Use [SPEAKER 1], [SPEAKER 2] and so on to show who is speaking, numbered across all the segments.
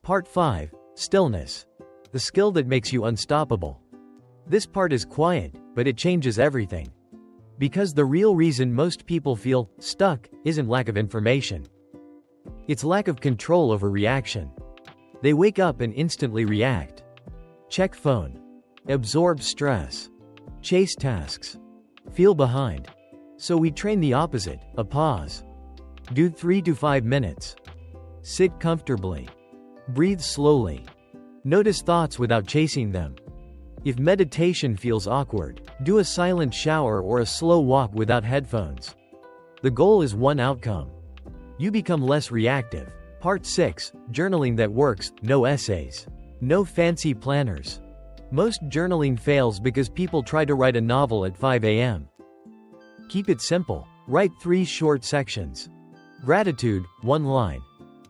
[SPEAKER 1] Part 5. Stillness. The skill that makes you unstoppable. This part is quiet, but it changes everything. Because the real reason most people feel stuck isn't lack of information. It's lack of control over reaction. They wake up and instantly react. Check phone. Absorb stress. Chase tasks. Feel behind. So we train the opposite, a pause. Do 3 to 5 minutes. Sit comfortably. Breathe slowly. Notice thoughts without chasing them. If meditation feels awkward, do a silent shower or a slow walk without headphones. The goal is one outcome. You become less reactive. Part 6. Journaling that works, no essays. No fancy planners. Most journaling fails because people try to write a novel at 5 a.m. Keep it simple. Write 3 short sections. Gratitude, 1 line.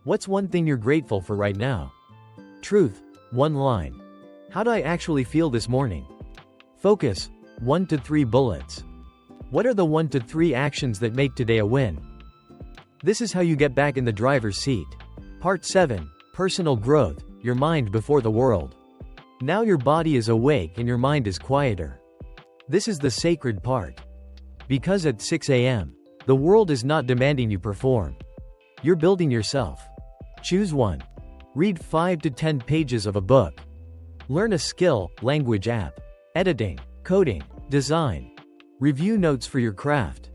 [SPEAKER 1] What's one thing you're grateful for right now? Truth, 1 line. How do I actually feel this morning? Focus, 1 to 3 bullets. What are the 1 to 3 actions that make today a win? This is how you get back in the driver's seat. Part 7. Personal growth, your mind before the world. Now your body is awake and your mind is quieter. This is the sacred part. Because at 6 a.m., the world is not demanding you perform. You're building yourself. Choose one. Read 5 to 10 pages of a book. Learn a skill, language app, editing, coding, design. Review notes for your craft.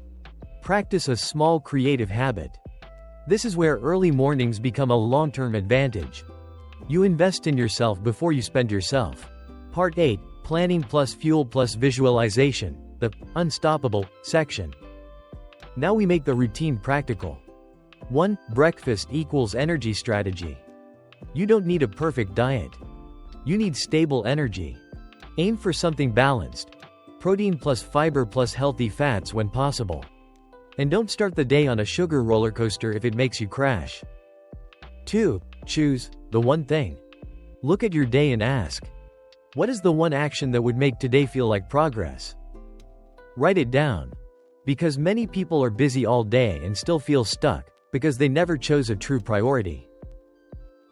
[SPEAKER 1] Practice a small creative habit. This is where early mornings become a long-term advantage. You invest in yourself before you spend yourself. Part 8. Planning plus fuel plus visualization, the unstoppable section. Now we make the routine practical. 1. Breakfast equals energy strategy. You don't need a perfect diet. You need stable energy. Aim for something balanced. Protein plus fiber plus healthy fats when possible. And don't start the day on a sugar roller coaster if it makes you crash. 2. Choose the one thing. Look at your day and ask, what is the one action that would make today feel like progress? Write it down. Because many people are busy all day and still feel stuck, because they never chose a true priority.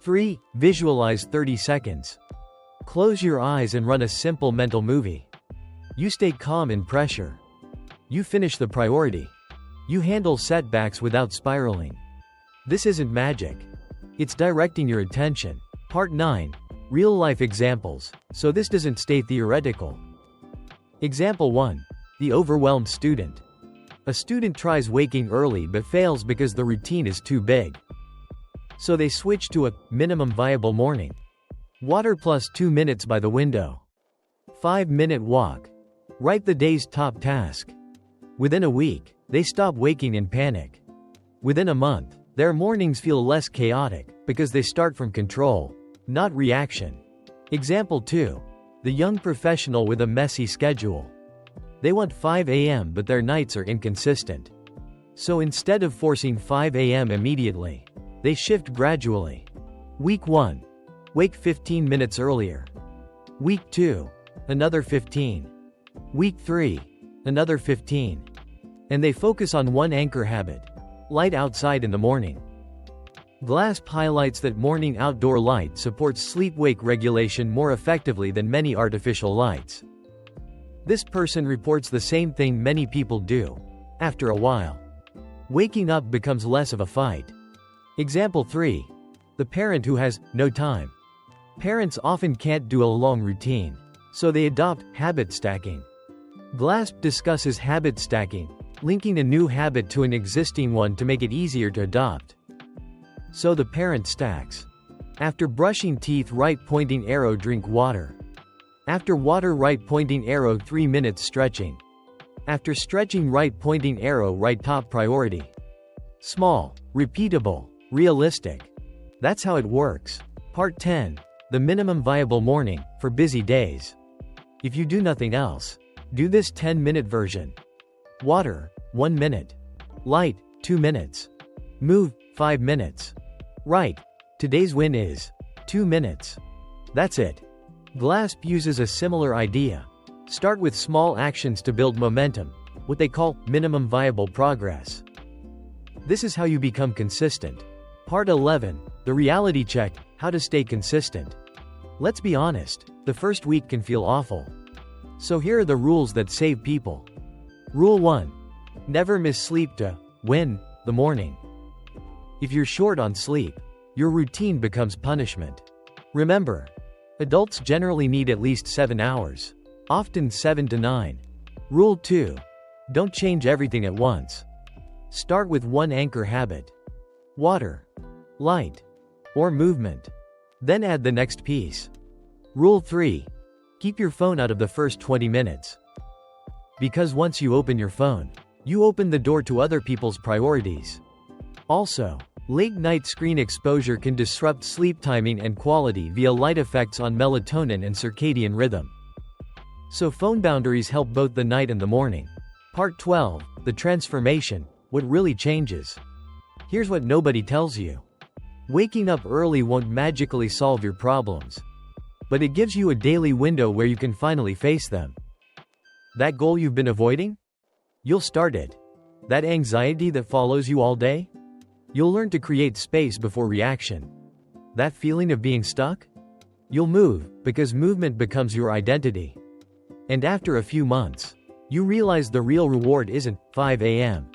[SPEAKER 1] 3. Visualize 30 seconds. Close your eyes and run a simple mental movie. You stay calm in pressure. You finish the priority. You handle setbacks without spiraling. This isn't magic. It's directing your attention. Part 9. Real-life examples, so this doesn't stay theoretical. Example 1. The overwhelmed student. A student tries waking early but fails because the routine is too big. So they switch to a minimum viable morning. Water plus 2 minutes by the window. 5-minute walk. Write the day's top task. Within a week, they stop waking in panic. Within a month, their mornings feel less chaotic because they start from control, not reaction. Example 2. The young professional with a messy schedule. They want 5 a.m. but their nights are inconsistent. So instead of forcing 5 a.m. immediately, they shift gradually. Week 1. Wake 15 minutes earlier. Week 2. Another 15. Week 3. Another 15. And they focus on one anchor habit. Light outside in the morning. GLASP highlights that morning outdoor light supports sleep-wake regulation more effectively than many artificial lights. This person reports the same thing many people do. After a while, waking up becomes less of a fight. Example 3. The parent who has no time. Parents often can't do a long routine, so they adopt habit stacking. GLASP discusses habit stacking, linking a new habit to an existing one to make it easier to adopt. So the parent stacks. After brushing teeth, right pointing arrow, drink water. After water, right pointing arrow, 3 minutes stretching. After stretching, right pointing arrow, right top priority. Small, repeatable, realistic. That's how it works. Part 10. The minimum viable morning, for busy days. If you do nothing else, do this 10-minute version. Water, 1 minute. Light, 2 minutes. Move, 5 minutes. Right. Today's win is 2 minutes. That's it. GLASP uses a similar idea. Start with small actions to build momentum, what they call minimum viable progress. This is how you become consistent. Part 11. The reality check, How to stay consistent. Let's be honest, the first week can feel awful. So here are the rules that save people. Rule 1. Never miss sleep to win the morning. If you're short on sleep, your routine becomes punishment. Remember, adults generally need at least 7 hours, often 7 to 9. Rule 2. Don't change everything at once. Start with one anchor habit. Water, light, or movement. Then add the next piece. Rule 3. Keep your phone out of the first 20 minutes. Because once you open your phone, you open the door to other people's priorities. Also, late-night screen exposure can disrupt sleep timing and quality via light effects on melatonin and circadian rhythm. So phone boundaries help both the night and the morning. Part 12. The transformation. What really changes? Here's what nobody tells you. Waking up early won't magically solve your problems. But it gives you a daily window where you can finally face them. That goal you've been avoiding? You'll start it. That anxiety that follows you all day? You'll learn to create space before reaction. That feeling of being stuck? You'll move, because movement becomes your identity. And after a few months, you realize the real reward isn't 5 a.m.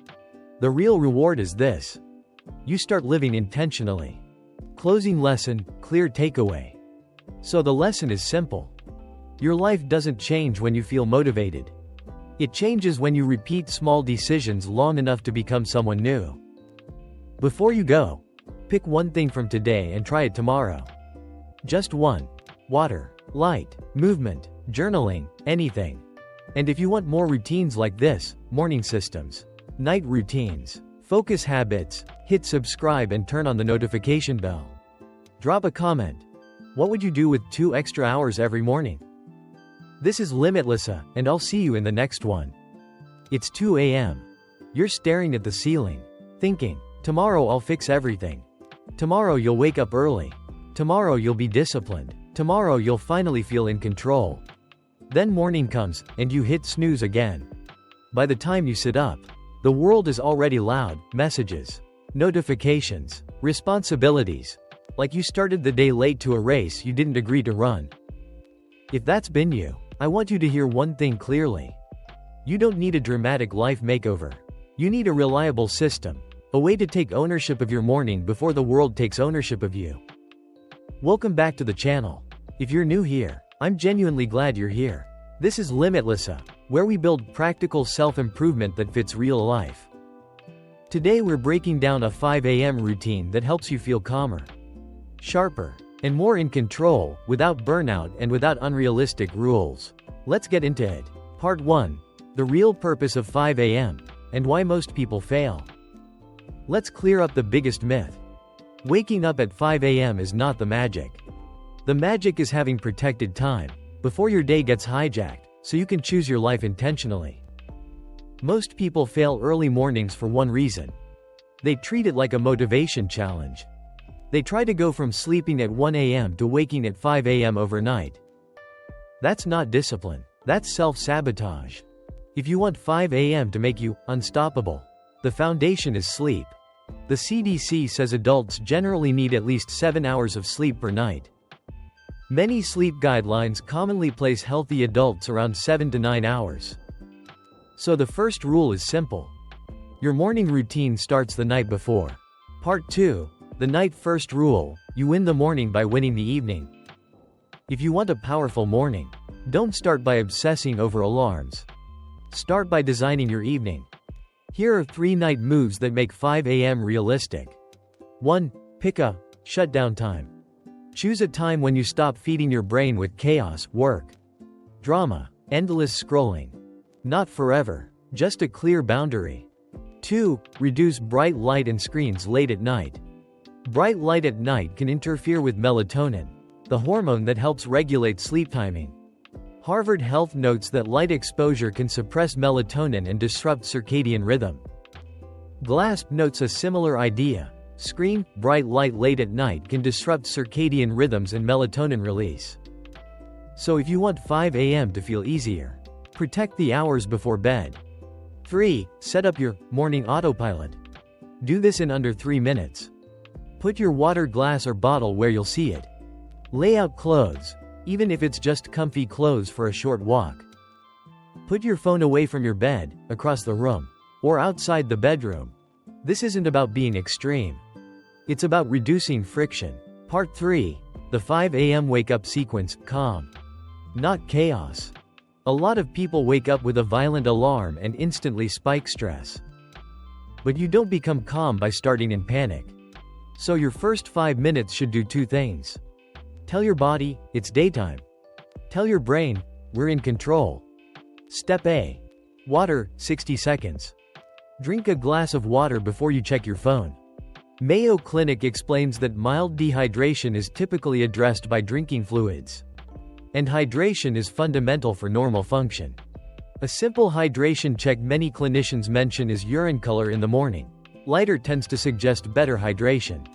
[SPEAKER 1] The real reward is this. You start living intentionally. Closing lesson, clear takeaway. So the lesson is simple. Your life doesn't change when you feel motivated. It changes when you repeat small decisions long enough to become someone new. Before you go, pick one thing from today and try it tomorrow. Just one. Water, light, movement, journaling, anything. And if you want more routines like this, morning systems, night routines, focus habits, hit subscribe and turn on the notification bell. Drop a comment. What would you do with 2 extra hours every morning? This is Limitlessa, and I'll see you in the next one. It's 2 a.m. You're staring at the ceiling, thinking, tomorrow I'll fix everything. Tomorrow you'll wake up early. Tomorrow you'll be disciplined. Tomorrow you'll finally feel in control. Then morning comes, and you hit snooze again. By the time you sit up, the world is already loud, messages, notifications, responsibilities. Like you started the day late to a race you didn't agree to run. If that's been you, I want you to hear one thing clearly. You don't need a dramatic life makeover. You need a reliable system, a way to take ownership of your morning before the world takes ownership of you. Welcome back to the channel. If you're new here, I'm genuinely glad you're here. This is Limitlessa, where we build practical self-improvement that fits real life. Today we're breaking down a 5 a.m. routine that helps you feel calmer, sharper, and more in control, without burnout and without unrealistic rules. Let's get into it. Part 1. The real purpose of 5 a.m. and why most people fail. Let's clear up the biggest myth. Waking up at 5 a.m. is not the magic. The magic is having protected time before your day gets hijacked, so you can choose your life intentionally. Most people fail early mornings for one reason. They treat it like a motivation challenge. They try to go from sleeping at 1 a.m. to waking at 5 a.m. overnight. That's not discipline. That's self-sabotage. If you want 5 a.m. to make you unstoppable, the foundation is sleep. The CDC says adults generally need at least 7 hours of sleep per night. Many sleep guidelines commonly place healthy adults around 7 to 9 hours. So the first rule is simple. Your morning routine starts the night before. Part 2. The night first rule. You win the morning by winning the evening. If you want a powerful morning, don't start by obsessing over alarms. Start by designing your evening. Here are 3 night moves that make 5 a.m. realistic. 1. Pick a shutdown time. Choose a time when you stop feeding your brain with chaos, work, drama, endless scrolling. Not forever, just a clear boundary. 2. Reduce bright light and screens late at night. Bright light at night can interfere with melatonin, the hormone that helps regulate sleep timing. Harvard Health notes that light exposure can suppress melatonin and disrupt circadian rhythm. GLASP notes a similar idea. Screen, bright light late at night can disrupt circadian rhythms and melatonin release. So if you want 5 a.m. to feel easier, protect the hours before bed. 3. Set up your morning autopilot. Do this in under 3 minutes. Put your water glass or bottle where you'll see it. Lay out clothes, even if it's just comfy clothes for a short walk. Put your phone away from your bed, across the room, or outside the bedroom. This isn't about being extreme. It's about reducing friction. Part 3. The 5 a.m. wake-up sequence, calm, not chaos. A lot of people wake up with a violent alarm and instantly spike stress. But you don't become calm by starting in panic. So your first 5 minutes should do two things. Tell your body, it's daytime. Tell your brain, we're in control. Step A. Water, 60 seconds. Drink a glass of water before you check your phone. Mayo Clinic explains that mild dehydration is typically addressed by drinking fluids. And hydration is fundamental for normal function. A simple hydration check many clinicians mention is urine color in the morning. Lighter tends to suggest better hydration.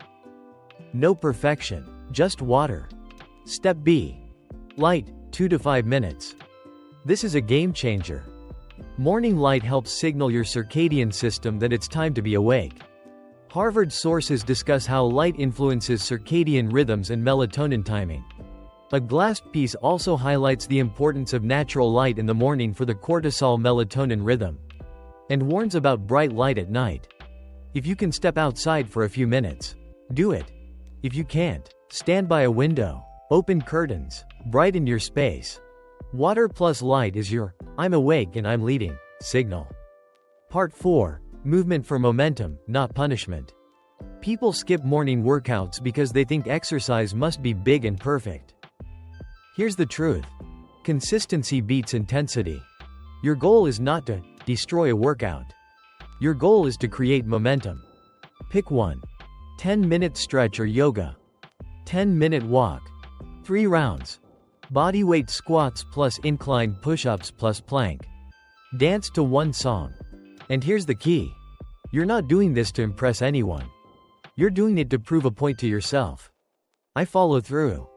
[SPEAKER 1] No perfection, just water. Step B. Light, 2 to 5 minutes. This is a game changer. Morning light helps signal your circadian system that it's time to be awake. Harvard sources discuss how light influences circadian rhythms and melatonin timing. A glass piece also highlights the importance of natural light in the morning for the cortisol-melatonin rhythm, and warns about bright light at night. If you can step outside for a few minutes, do it. If you can't, stand by a window, open curtains, brighten your space. Water plus light is your "I'm awake and I'm leading" signal. Part 4. Movement for momentum, not punishment. People skip morning workouts because they think exercise must be big and perfect. Here's the truth. Consistency beats intensity. Your goal is not to destroy a workout. Your goal is to create momentum. Pick one. 10-minute stretch or yoga. 10-minute walk. 3 rounds. Bodyweight squats plus incline push-ups plus plank. Dance to one song. And here's the key. You're not doing this to impress anyone. You're doing it to prove a point to yourself. I follow through.